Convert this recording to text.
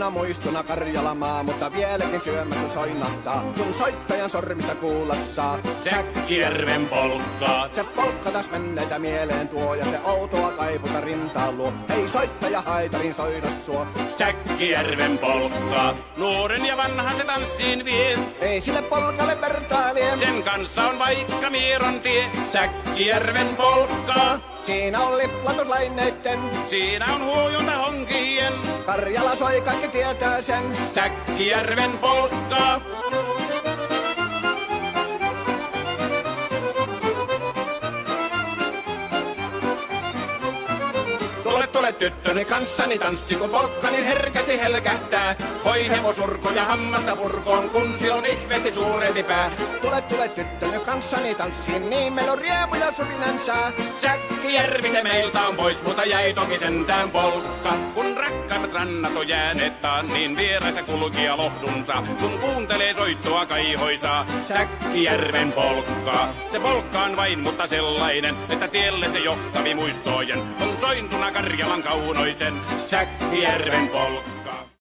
Kaukana muistona Karjalamaa, mutta vieläkin syömässä soinahtaa, kun soittajan sormista kuulla saa Säkkijärven polkkaa. Se polkka taas menneitä mieleen tuo ja se outoa kaiputa rintaan luo. Hei soittaja haitarin soida suo. Säkkijärven polkkaa. Nuoren ja vanhan se tanssiin vie. Ei sille polkalle vertailee. Sen kanssa on vaikka Mieron tie. Säkkijärven polkkaa. Siinä on liplatuslaineitten. Siinä on huojunta honkien. Karjala soi, kaikki tietää sen. Säkkijärven polkkaa. Tule tyttöni kanssani tanssi, kun polkkani herkäsi helkähtää. Hoi hevosurko ja hammasta purkoon, kun se on ihmeesi suurempi pää. Tule tyttöni kanssani tanssiin, niin meillä on riemu ja suvinansa. Säkkijärvi se meiltä on pois, mutta jäi toki sentään polkka. Kun rakkaimmat rannat on jääneet taan, niin vieressä kulkija lohdunsa. Kun kuuntelee soittoa kaihoisaa, Säkkijärven polkkaa. Se polkka on vain, mutta sellainen, että tielle se johtavi muistojen on sointuna Karjalan kaunoisen Säkkijärven polkka.